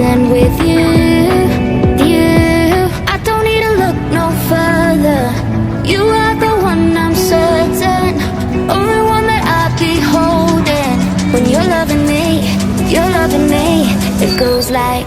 And with you, I don't need to look no further. You are the one, I'm certain, only one that I'd be holding. When you're loving me, it goes like